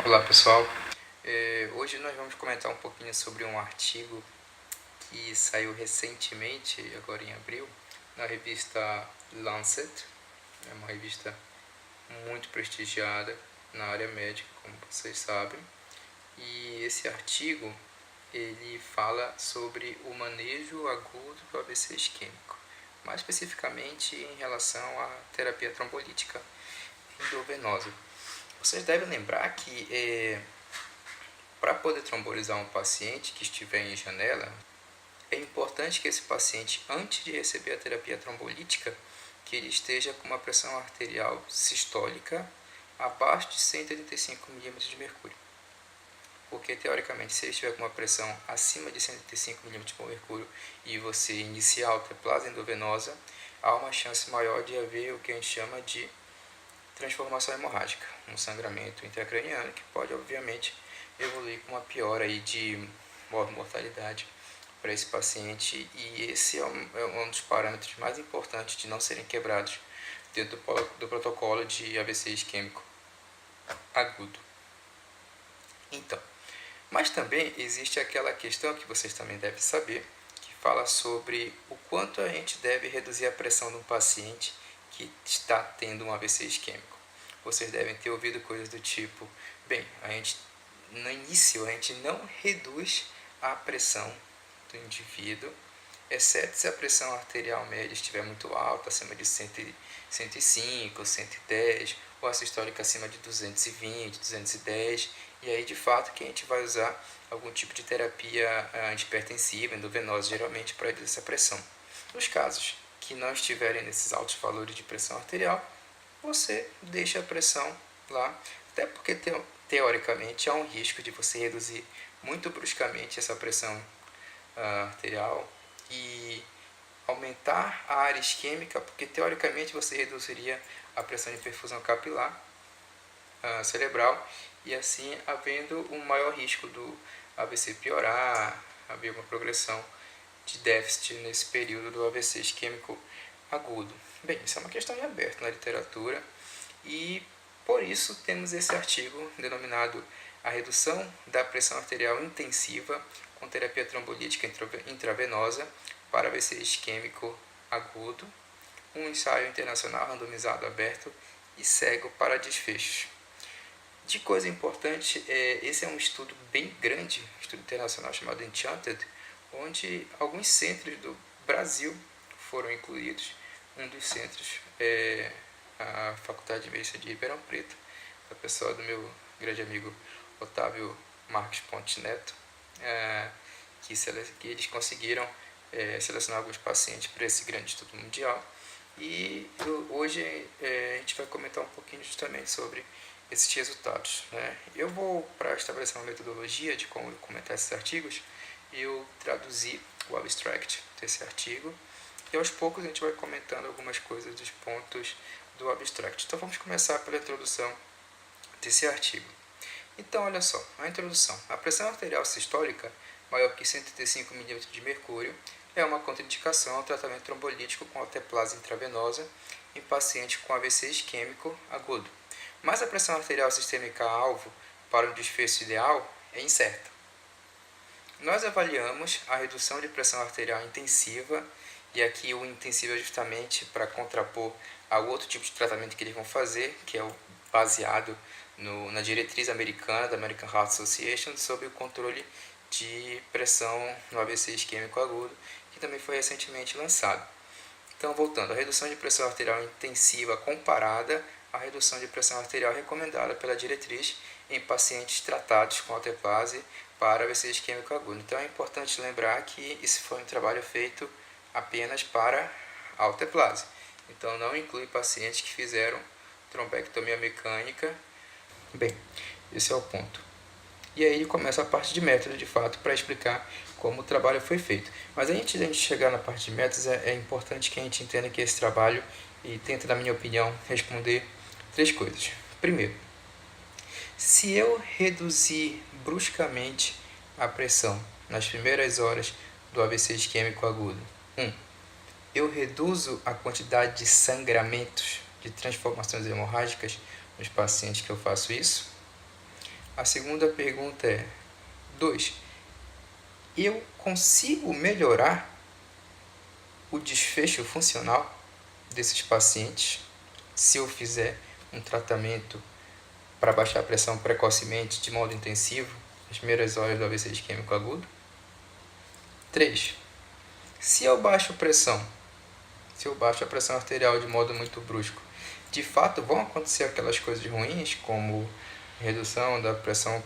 Olá pessoal, hoje nós vamos comentar um pouquinho sobre um artigo que saiu recentemente, agora em abril, na revista Lancet. É uma revista muito prestigiada na área médica, como vocês sabem, e esse artigo ele fala sobre o manejo agudo do AVC isquêmico, mais especificamente em relação à terapia trombolítica endovenosa. Vocês devem lembrar que para poder trombolizar um paciente que estiver em janela, é importante que esse paciente, antes de receber a terapia trombolítica, que ele esteja com uma pressão arterial sistólica abaixo de 185 milímetros de mercúrio. Porque, teoricamente, se ele estiver com uma pressão acima de 185 milímetros de mercúrio e você iniciar a alteplase endovenosa, há uma chance maior de haver o que a gente chama de transformação hemorrágica, um sangramento intracraniano que pode, obviamente, evoluir com uma piora aí de mortalidade para esse paciente, e esse é um dos parâmetros mais importantes de não serem quebrados dentro do protocolo de AVC isquêmico agudo. Então, mas também existe aquela questão que vocês também devem saber, que fala sobre o quanto a gente deve reduzir a pressão de um paciente que está tendo um AVC isquêmico. Vocês devem ter ouvido coisas do tipo, no início a gente não reduz a pressão do indivíduo, exceto se a pressão arterial média estiver muito alta, acima de 105, 110, ou a sistólica acima de 220, 210, e aí de fato que a gente vai usar algum tipo de terapia antihipertensiva, endovenosa, geralmente para reduzir essa pressão. Nos casos que não estiverem nesses altos valores de pressão arterial, você deixa a pressão lá, até porque teoricamente há um risco de você reduzir muito bruscamente essa pressão arterial e aumentar a área isquêmica, porque teoricamente você reduziria a pressão de perfusão capilar cerebral, e assim havendo um maior risco do AVC piorar, haver uma progressão de déficit nesse período do AVC isquêmico agudo. Bem, isso é uma questão em aberto na literatura, e por isso temos esse artigo denominado A Redução da Pressão Arterial Intensiva com Terapia Trombolítica Intravenosa para AVC Isquêmico Agudo, um ensaio internacional randomizado aberto e cego para desfechos. De coisa importante, esse é um estudo bem grande, um estudo internacional chamado Enchanted, onde alguns centros do Brasil foram incluídos. Um dos centros é a Faculdade de Medicina de Ribeirão Preto, da pessoa do meu grande amigo Otávio Marques Ponte Neto, que eles conseguiram selecionar alguns pacientes para esse grande estudo mundial. E hoje a gente vai comentar um pouquinho justamente sobre esses resultados, né? Eu vou, para estabelecer uma metodologia de como comentar esses artigos, eu traduzi o abstract desse artigo, e aos poucos a gente vai comentando algumas coisas dos pontos do abstract. Então vamos começar pela introdução desse artigo. Então olha só, a introdução. A pressão arterial sistólica maior que 135 mm de mercúrio é uma contraindicação ao tratamento trombolítico com alteplase intravenosa em paciente com AVC isquêmico agudo. Mas a pressão arterial sistêmica alvo para o desfecho ideal é incerta. Nós avaliamos a redução de pressão arterial intensiva, e aqui o intensivo é justamente para contrapor ao outro tipo de tratamento que eles vão fazer, que é o baseado na diretriz americana, da American Heart Association, sobre o controle de pressão no AVC isquêmico agudo, que também foi recentemente lançado. Então, voltando, a redução de pressão arterial intensiva comparada à redução de pressão arterial recomendada pela diretriz em pacientes tratados com alteplase para AVC isquêmico agudo. Então, é importante lembrar que esse foi um trabalho feito apenas para alteplase. Então, não inclui pacientes que fizeram trombectomia mecânica. Bem, esse é o ponto. E aí começa a parte de método, de fato, para explicar como o trabalho foi feito. Mas antes de a gente chegar na parte de métodos, é importante que a gente entenda que esse trabalho, e tenta, na minha opinião, responder 3 coisas. Primeiro, se eu reduzir bruscamente a pressão nas primeiras horas do AVC isquêmico agudo, eu reduzo a quantidade de sangramentos, de transformações hemorrágicas nos pacientes que eu faço isso. A segunda pergunta é: 2. Eu consigo melhorar o desfecho funcional desses pacientes se eu fizer um tratamento para baixar a pressão precocemente, de modo intensivo, nas primeiras horas do AVC isquêmico agudo? 3. Se eu baixo a pressão arterial de modo muito brusco, de fato vão acontecer aquelas coisas ruins, como redução da pressão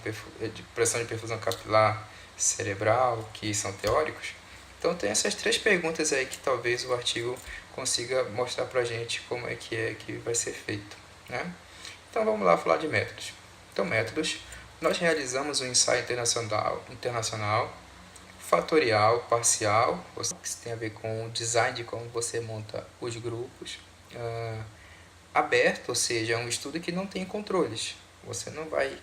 de perfusão capilar cerebral, que são teóricos? Então tem essas 3 perguntas aí que talvez o artigo consiga mostrar pra gente como é que vai ser feito, né? Então vamos lá falar de métodos. Então, métodos: nós realizamos um ensaio internacional fatorial, parcial, que tem a ver com o design de como você monta os grupos, aberto, ou seja, é um estudo que não tem controles. Você não vai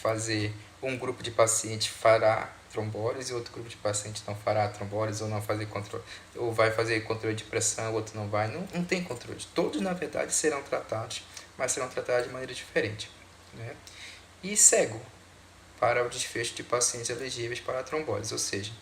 fazer um grupo de pacientes fará trombólise e outro grupo de pacientes não fará trombólise, ou não fazer controle, ou vai fazer controle de pressão, o outro não vai. Não tem controle. Todos, na verdade, serão tratados, mas serão tratados de maneira diferente, né? E cego para o desfecho de pacientes elegíveis para a trombólise, ou seja,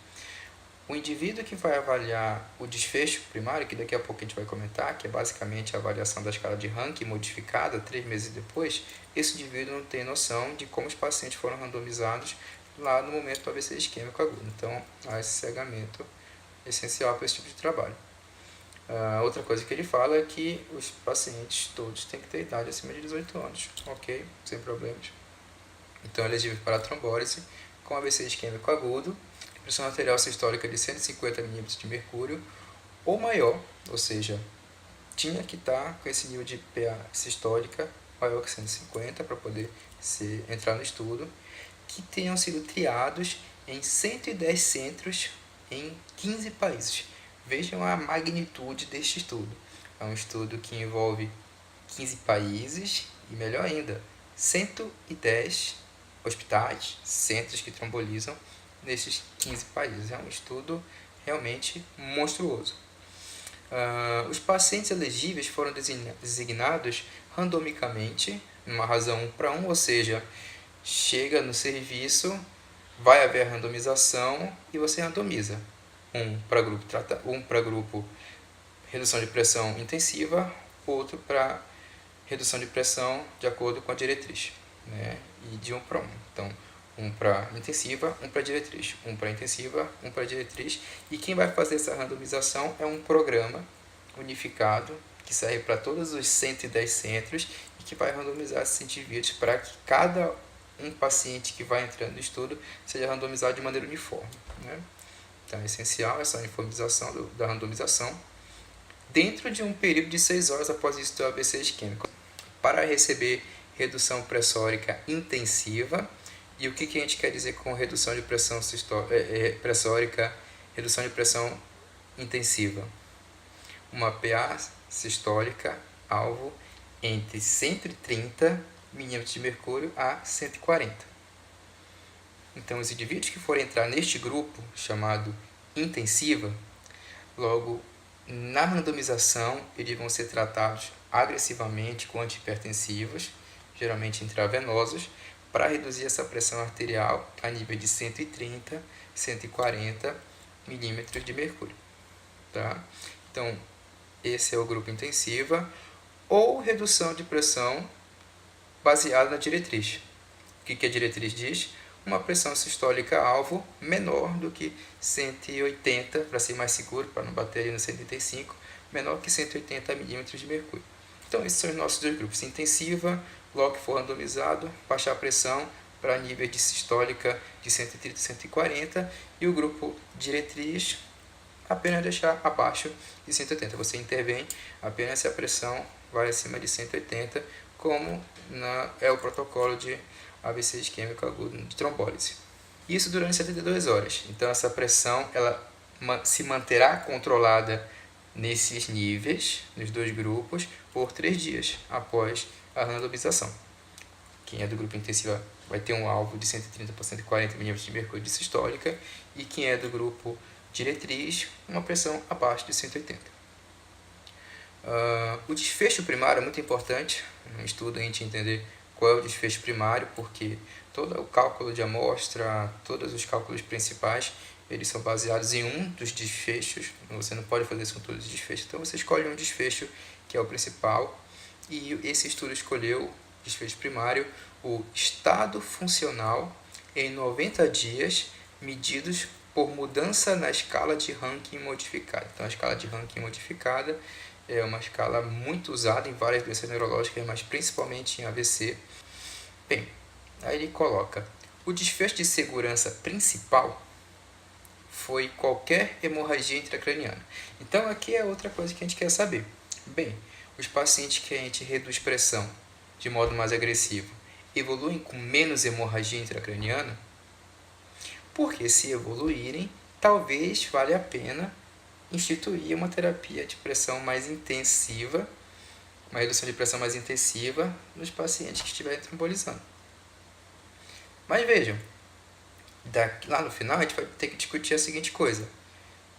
o indivíduo que vai avaliar o desfecho primário, que daqui a pouco a gente vai comentar, que é basicamente a avaliação da escala de Rankin modificada 3 meses depois, esse indivíduo não tem noção de como os pacientes foram randomizados lá no momento do AVC isquêmico agudo. Então, há esse cegamento essencial para esse tipo de trabalho. Outra coisa que ele fala é que os pacientes todos têm que ter idade acima de 18 anos, ok? Sem problemas. Então, elegível para a trombólise com AVC isquêmico agudo, pressão arterial sistólica de 150 mm de mercúrio ou maior, ou seja, tinha que estar com esse nível de PA sistólica maior que 150 para poder entrar no estudo, que tenham sido triados em 110 centros em 15 países. Vejam a magnitude deste estudo. É um estudo que envolve 15 países e, melhor ainda, 110 hospitais, centros que trombolizam nesses 15 países. É um estudo realmente monstruoso. Os pacientes elegíveis foram designados randomicamente, numa razão 1:1, ou seja, chega no serviço, vai haver a randomização e você randomiza. Um para grupo redução de pressão intensiva, outro para redução de pressão de acordo com a diretriz, né? E de 1:1. Então, um para intensiva, um para diretriz, um para intensiva, um para diretriz. E quem vai fazer essa randomização é um programa unificado que serve para todos os 110 centros e que vai randomizar esses indivíduos para que cada um paciente que vai entrando no estudo seja randomizado de maneira uniforme, né? Então é essencial essa uniformização da randomização dentro de um período de 6 horas após isso do AVC isquêmico, para receber redução pressórica intensiva. E o que a gente quer dizer com redução de pressão pressórica, redução de pressão intensiva? Uma PA sistólica alvo entre 130 mm de mercúrio a 140. Então, os indivíduos que forem entrar neste grupo, chamado intensiva, logo na randomização, eles vão ser tratados agressivamente com antihipertensivos, geralmente intravenosos, para reduzir essa pressão arterial a nível de 130, 140 milímetros de mercúrio. Tá? Então, esse é o grupo intensiva, ou redução de pressão baseada na diretriz. O que a diretriz diz? Uma pressão sistólica alvo menor do que 180, para ser mais seguro, para não bater ali no 185, menor que 180 milímetros de mercúrio. Então, esses são os nossos 2 grupos: intensiva, logo que for randomizado, baixar a pressão para nível de sistólica de 130 a 140, e o grupo diretriz, apenas deixar abaixo de 180. Você intervém apenas se a pressão vai acima de 180, como é o protocolo de AVC isquêmico agudo de trombólise. Isso durante 72 horas. Então, essa pressão ela se manterá controlada nesses níveis, nos 2 grupos, por 3 dias após a randomização. Quem é do grupo intensivo vai ter um alvo de 130 para 140 mm de mercúrio de sistólica, e quem é do grupo diretriz, uma pressão abaixo de 180. O desfecho primário é muito importante no estudo, a gente entender qual é o desfecho primário, porque todo o cálculo de amostra, todos os cálculos principais, eles são baseados em um dos desfechos. Você não pode fazer isso com todos os desfechos, então você escolhe um desfecho que é o principal, e esse estudo escolheu, desfecho primário, o estado funcional em 90 dias, medidos por mudança na escala de Rankin modificada. Então, a escala de Rankin modificada é uma escala muito usada em várias doenças neurológicas, mas principalmente em AVC. Bem, aí ele coloca: o desfecho de segurança principal foi qualquer hemorragia intracraniana. Então, aqui é outra coisa que a gente quer saber. Bem, os pacientes que a gente reduz pressão de modo mais agressivo evoluem com menos hemorragia intracraniana? Porque se evoluírem, talvez valha a pena instituir uma terapia de pressão mais intensiva, uma redução de pressão mais intensiva nos pacientes que estiverem trombolizando. Mas vejam, lá no final a gente vai ter que discutir a seguinte coisa: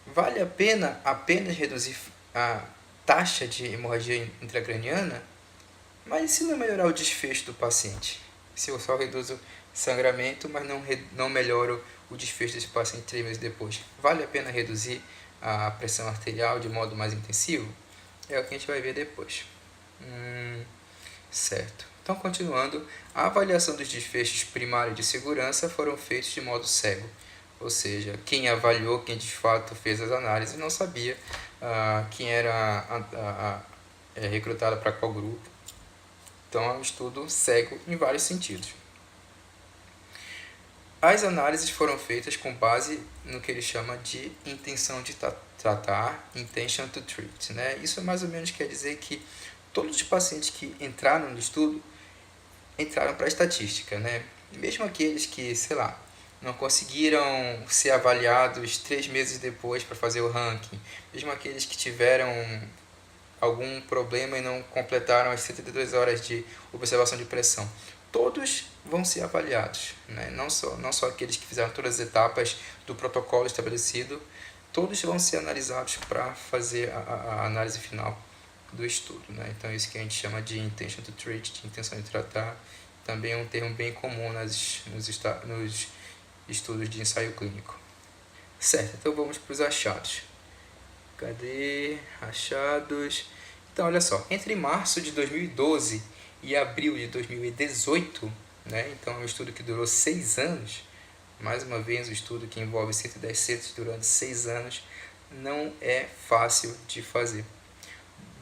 vale a pena apenas reduzir a taxa de hemorragia intracraniana? Mas e se não melhorar o desfecho do paciente? Se eu só reduzo sangramento, mas não melhoro o desfecho desse paciente 3 meses depois, vale a pena reduzir a pressão arterial de modo mais intensivo? É o que a gente vai ver depois. Certo. Então, continuando, a avaliação dos desfechos primários de segurança foram feitos de modo cego. Ou seja, quem avaliou, quem de fato fez as análises, não sabia quem era recrutado para qual grupo. Então, é um estudo cego em vários sentidos. As análises foram feitas com base no que ele chama de intenção de tratar, intention to treat. Né? Isso mais ou menos quer dizer que todos os pacientes que entraram no estudo entraram para a estatística. Né? Mesmo aqueles que, não conseguiram ser avaliados 3 meses depois para fazer o ranking, mesmo aqueles que tiveram algum problema e não completaram as 72 horas de observação de pressão, todos vão ser avaliados, né? Não só aqueles que fizeram todas as etapas do protocolo estabelecido, todos vão ser analisados para fazer a análise final do estudo, né? Então, isso que a gente chama de intention to treat, de intenção de tratar, também é um termo bem comum nos estudos de ensaio clínico. Certo, então vamos para os achados. Cadê? Achados. Então, olha só, entre março de 2012 e abril de 2018, né? Então, é um estudo que durou 6 anos. Mais uma vez, um estudo que envolve 110 centros durante 6 anos não é fácil de fazer.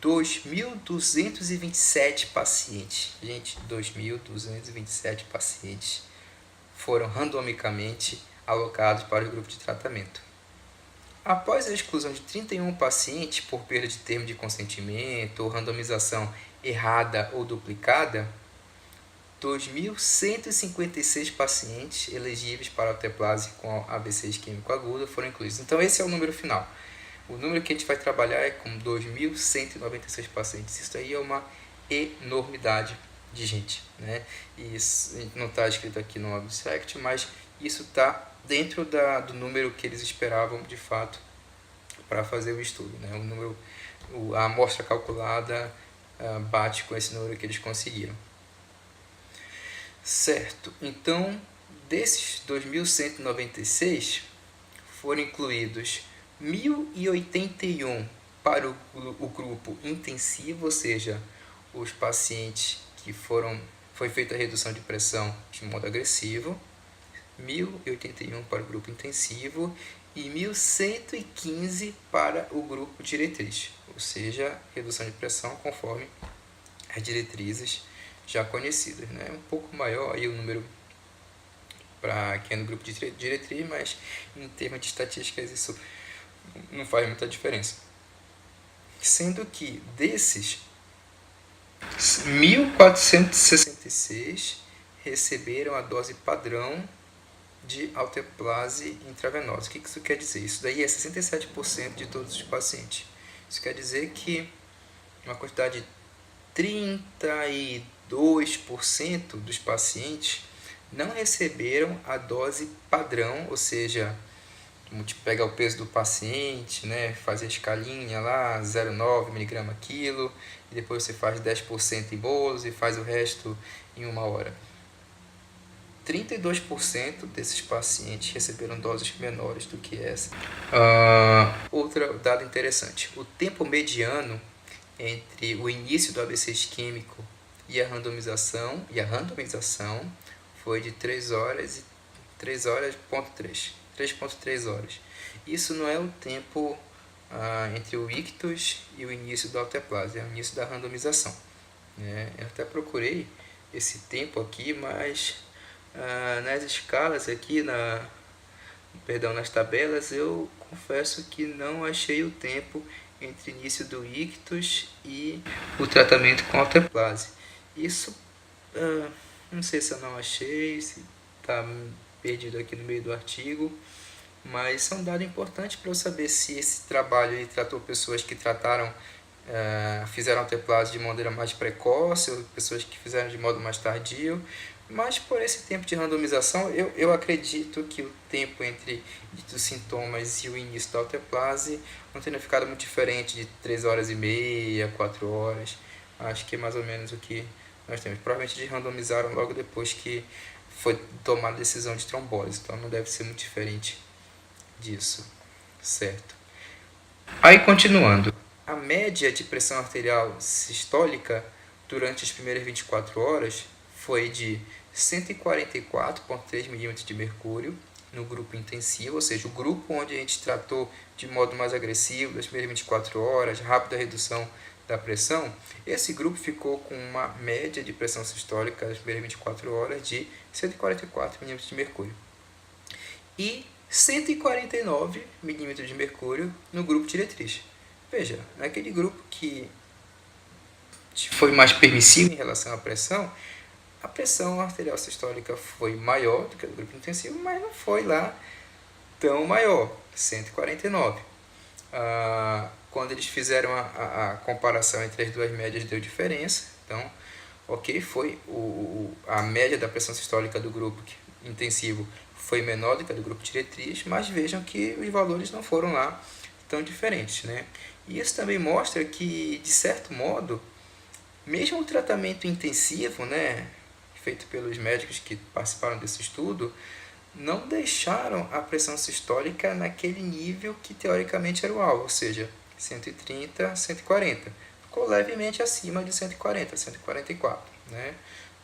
2.227 pacientes. Gente, 2.227 pacientes foram randomicamente alocados para o grupo de tratamento. Após a exclusão de 31 pacientes por perda de termo de consentimento ou randomização errada ou duplicada, 2.156 pacientes elegíveis para alteplase com AVC isquêmico agudo foram incluídos. Então, esse é o número final. O número que a gente vai trabalhar é com 2.196 pacientes. Isso aí é uma enormidade de gente, né? E isso não está escrito aqui no abstract, mas isso está dentro do número que eles esperavam de fato para fazer o estudo, né? A amostra calculada bate com esse número que eles conseguiram. Certo, então desses 2.196 foram incluídos 1.081 para o grupo intensivo, ou seja, os pacientes que foi feita a redução de pressão de modo agressivo, 1.081 para o grupo intensivo e 1.115 para o grupo diretriz, ou seja, redução de pressão conforme as diretrizes já conhecidas, né? Um pouco maior aí o número para quem é no grupo de diretriz, mas em termos de estatísticas isso não faz muita diferença. Sendo que desses 1.466 receberam a dose padrão de alteplase intravenosa. O que isso quer dizer? Isso daí é 67% de todos os pacientes. Isso quer dizer que uma quantidade de 32% dos pacientes não receberam a dose padrão, ou seja, Pega o peso do paciente, né, faz a escalinha lá, 0,9 mg quilo, e depois você faz 10% em bolos e faz o resto em 1 hora. 32% desses pacientes receberam doses menores do que essa. Outro dado interessante, o tempo mediano entre o início do AVC isquêmico e a randomização foi de 3,3 horas. Isso não é o tempo entre o ictus e o início do alteplase, é o início da randomização. Eu até procurei esse tempo aqui, mas nas escalas aqui, nas tabelas, eu confesso que não achei o tempo entre o início do ictus e o tratamento com alteplase. Isso, não sei se eu não achei, se está perdido aqui no meio do artigo, mas é um dado importante para eu saber se esse trabalho aí tratou pessoas que fizeram alteplase de maneira mais precoce ou pessoas que fizeram de modo mais tardio. Mas por esse tempo de randomização, eu acredito que o tempo entre os sintomas e o início da alteplase não tenha ficado muito diferente de 3 horas e meia, 4 horas. Acho que é mais ou menos o que nós temos. Provavelmente eles randomizaram logo depois que foi tomada a decisão de trombose, então não deve ser muito diferente disso, certo? Aí continuando, a média de pressão arterial sistólica durante as primeiras 24 horas foi de 144,3 milímetros de mercúrio no grupo intensivo, ou seja, o grupo onde a gente tratou de modo mais agressivo, das primeiras 24 horas, rápida redução da pressão, esse grupo ficou com uma média de pressão sistólica das primeiras 24 horas de 144 milímetros de mercúrio. E 149 milímetros de mercúrio no grupo diretriz. Veja, naquele grupo que foi mais permissivo em relação à pressão, a pressão arterial sistólica foi maior do que a do grupo intensivo, mas não foi lá tão maior, 149. Quando eles fizeram a comparação entre as duas médias, deu diferença. Então, foi a média da pressão sistólica do grupo intensivo foi menor do que a do grupo diretriz, mas vejam que os valores não foram lá tão diferentes, né? E isso também mostra que, de certo modo, mesmo o tratamento intensivo, né, feito pelos médicos que participaram desse estudo, não deixaram a pressão sistólica naquele nível que teoricamente era o alvo, ou seja, 130, 140. Ficou levemente acima de 140, 144, né?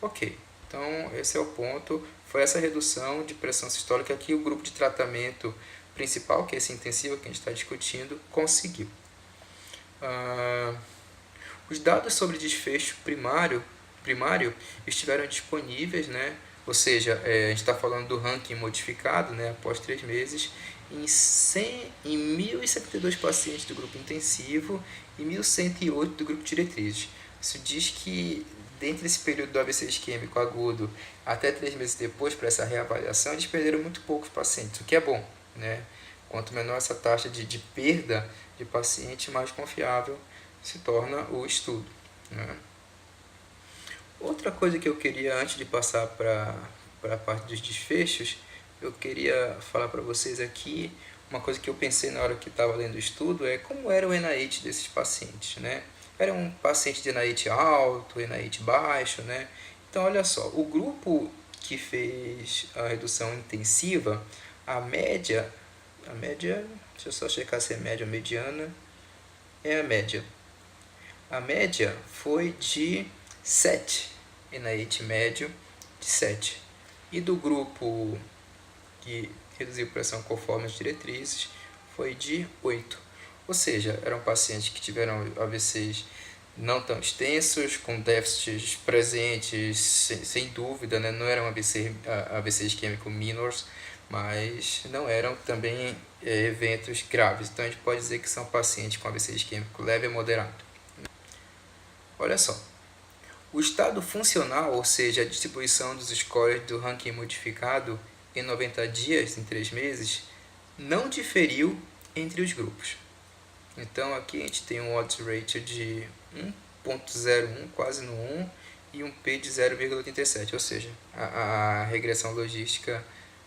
Ok, então esse é o ponto. Foi essa redução de pressão sistólica que o grupo de tratamento principal, que é esse intensivo que a gente está discutindo, conseguiu. Os dados sobre desfecho primário estiveram disponíveis, né? Ou seja, a gente está falando do ranking modificado, né, após 3 meses, em 1.072 pacientes do grupo intensivo e 1.108 do grupo diretrizes. Isso diz que, dentro desse período do AVC isquêmico agudo até 3 meses depois, para essa reavaliação, eles perderam muito poucos pacientes, o que é bom, né? Quanto menor essa taxa de perda de paciente, mais confiável se torna o estudo, né? Outra coisa que eu queria, antes de passar para a parte dos desfechos, eu queria falar para vocês aqui, uma coisa que eu pensei na hora que estava lendo o estudo, é como era o NIH desses pacientes, né? Era um paciente de NIH alto, NIH baixo, né? Então, olha só, o grupo que fez a redução intensiva, a média, deixa eu só checar se é média ou mediana, é a média. A média foi de 7, NIH médio de 7. E do grupo que reduziu pressão conforme as diretrizes foi de 8. Ou seja, eram pacientes que tiveram AVCs não tão extensos, com déficits presentes, sem dúvida, né? Não eram AVC isquêmico minors, mas não eram também eventos graves. Então a gente pode dizer que são pacientes com AVC isquêmico leve a moderado. Olha só, o estado funcional, ou seja, a distribuição dos scores do ranking modificado em 90 dias, em 3 meses, não diferiu entre os grupos. Então aqui a gente tem um odds ratio de 1.01, quase no 1, e um P de 0,87, ou seja, a regressão logística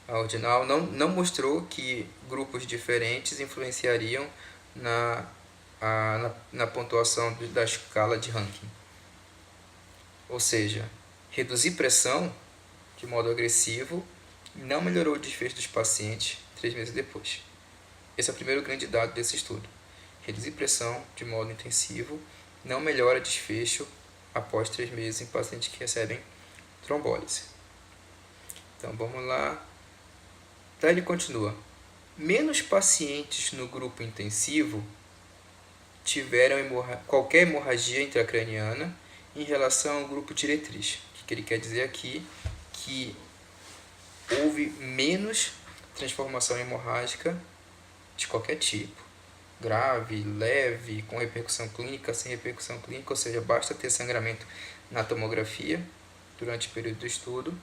A ordinal não mostrou que grupos diferentes influenciariam na pontuação da escala de ranking. Ou seja, reduzir pressão de modo agressivo não melhorou o desfecho dos pacientes 3 meses depois. Esse é o primeiro grande dado desse estudo. Reduzir pressão de modo intensivo não melhora desfecho após 3 meses em pacientes que recebem trombólise. Então vamos lá. Daí ele continua. Menos pacientes no grupo intensivo tiveram qualquer hemorragia intracraniana em relação ao grupo diretriz. O que ele quer dizer aqui? Que houve menos transformação hemorrágica de qualquer tipo. Grave, leve, com repercussão clínica, sem repercussão clínica, ou seja, basta ter sangramento na tomografia durante o período do estudo.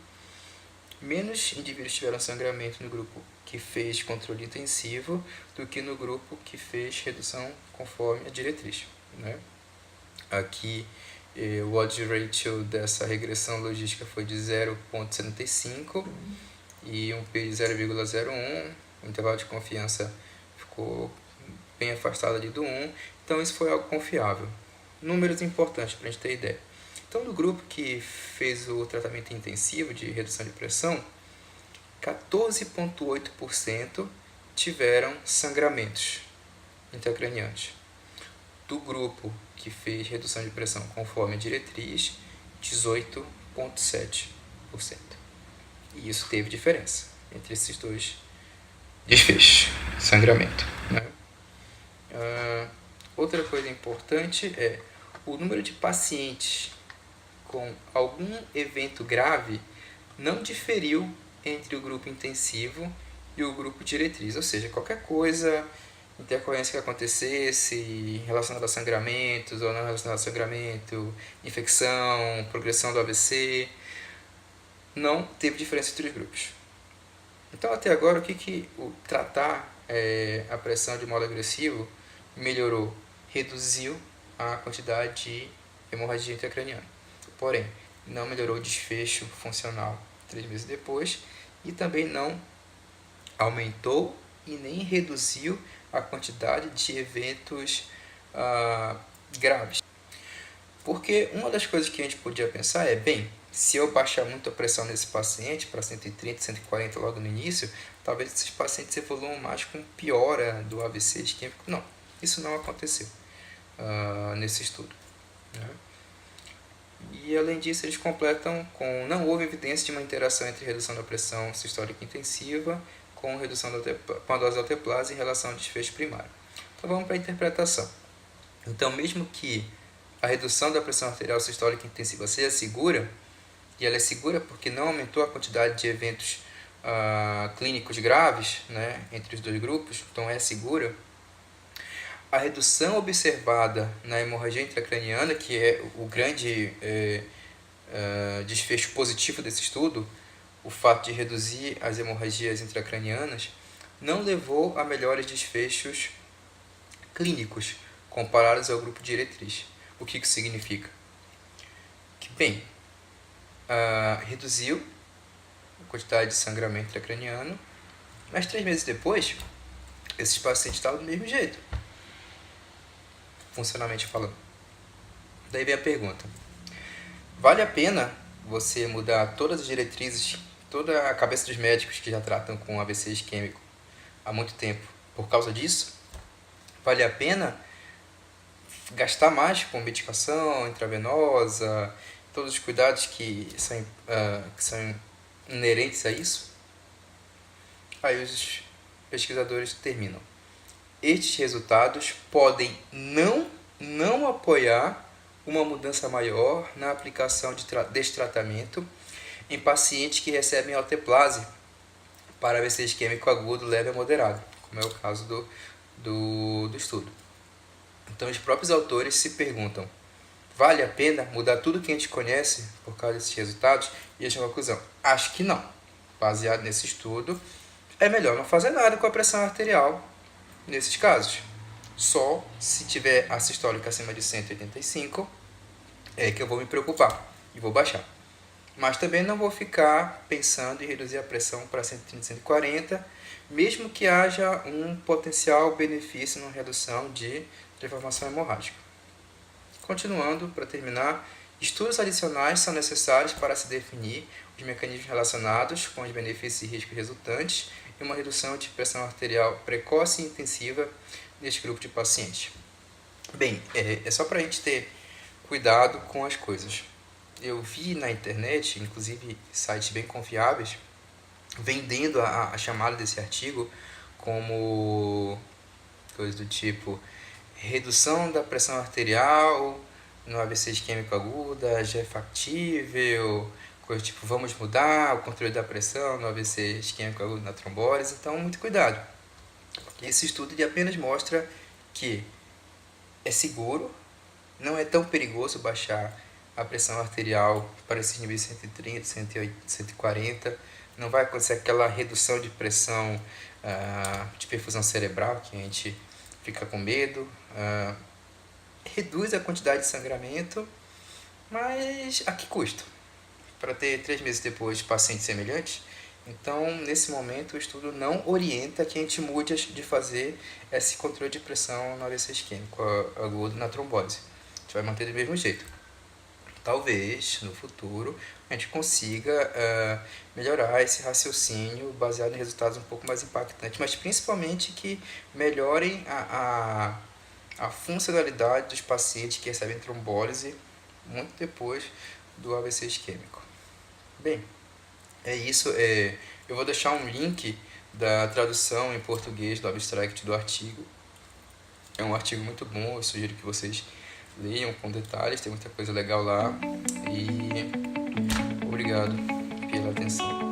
Menos indivíduos tiveram sangramento no grupo que fez controle intensivo do que no grupo que fez redução conforme a diretriz, né? Aqui o odds ratio dessa regressão logística foi de 0,75 e um P de 0,01. O intervalo de confiança ficou bem afastado ali do 1, então isso foi algo confiável. Números importantes para a gente ter ideia. Então, no grupo que fez o tratamento intensivo de redução de pressão, 14,8% tiveram sangramentos intracranianos. Do grupo que fez redução de pressão conforme a diretriz, 18,7%. E isso teve diferença entre esses dois desfechos, sangramento, né? Outra coisa importante é o número de pacientes com algum evento grave não diferiu entre o grupo intensivo e o grupo diretriz, ou seja, qualquer coisa, intercorrência que acontecesse relacionada a sangramentos ou não relacionada a sangramento, infecção, progressão do AVC, não teve diferença entre os grupos. Então, até agora, o que o tratar a pressão de modo agressivo melhorou? Reduziu a quantidade de hemorragia intracraniana. Porém, não melhorou o desfecho funcional 3 meses depois e também não aumentou e nem reduziu a quantidade de eventos graves. Porque uma das coisas que a gente podia pensar é, bem, se eu baixar muito a pressão nesse paciente para 130, 140 logo no início, talvez esses pacientes evoluam mais com piora do AVC isquêmico. Não, isso não aconteceu nesse estudo, né? E além disso, eles completam com não houve evidência de uma interação entre redução da pressão sistólica intensiva com redução com a dose de alteplase em relação ao desfecho primário. Então vamos para a interpretação. Então, mesmo que a redução da pressão arterial sistólica intensiva seja segura, e ela é segura porque não aumentou a quantidade de eventos clínicos graves, né, entre os dois grupos, então é segura, a redução observada na hemorragia intracraniana, que é o grande desfecho positivo desse estudo, o fato de reduzir as hemorragias intracranianas, não levou a melhores desfechos clínicos comparados ao grupo diretriz. O que isso significa? Que, bem, reduziu a quantidade de sangramento intracraniano, mas 3 meses depois, esses pacientes estavam do mesmo jeito, funcionalmente falando. Daí vem a pergunta: vale a pena você mudar todas as diretrizes, toda a cabeça dos médicos que já tratam com AVC isquêmico há muito tempo por causa disso? Vale a pena gastar mais com medicação intravenosa, todos os cuidados que são inerentes a isso? Aí os pesquisadores terminam: estes resultados podem não apoiar uma mudança maior na aplicação desse tratamento em pacientes que recebem alteplase para AVC isquêmico agudo, leve a moderado, como é o caso do estudo. Então, os próprios autores se perguntam: vale a pena mudar tudo que a gente conhece por causa desses resultados? E eles chegam à conclusão: acho que não. Baseado nesse estudo, é melhor não fazer nada com a pressão arterial nesses casos. Só se tiver a sistólica acima de 185 é que eu vou me preocupar e vou baixar. Mas também não vou ficar pensando em reduzir a pressão para 130, 140, mesmo que haja um potencial benefício na redução de deformação hemorrágica. Continuando, para terminar, estudos adicionais são necessários para se definir os mecanismos relacionados com os benefícios e riscos resultantes e uma redução de pressão arterial precoce e intensiva neste grupo de pacientes. Bem, é só para a gente ter cuidado com as coisas. Eu vi na internet, inclusive sites bem confiáveis, vendendo a chamada desse artigo como coisa do tipo redução da pressão arterial no AVC isquêmico aguda já é factível, coisa tipo vamos mudar o controle da pressão no AVC isquêmico agudo na trombólise. Então, muito cuidado. Esse estudo ele apenas mostra que é seguro, não é tão perigoso baixar a pressão arterial para esses níveis 130, 180, 140. Não vai acontecer aquela redução de pressão de perfusão cerebral que a gente fica com medo. Reduz a quantidade de sangramento, mas a que custo? Para ter 3 meses depois pacientes semelhantes? Então, nesse momento, o estudo não orienta que a gente mude de fazer esse controle de pressão no AVC isquêmico agudo na trombose. A gente vai manter do mesmo jeito. Talvez, no futuro, a gente consiga melhorar esse raciocínio baseado em resultados um pouco mais impactantes, mas principalmente que melhorem a funcionalidade dos pacientes que recebem trombólise muito depois do AVC isquêmico. Bem, é isso. Eu vou deixar um link da tradução em português do abstract do artigo. É um artigo muito bom, eu sugiro que vocês leiam com detalhes, tem muita coisa legal lá. E obrigado pela atenção.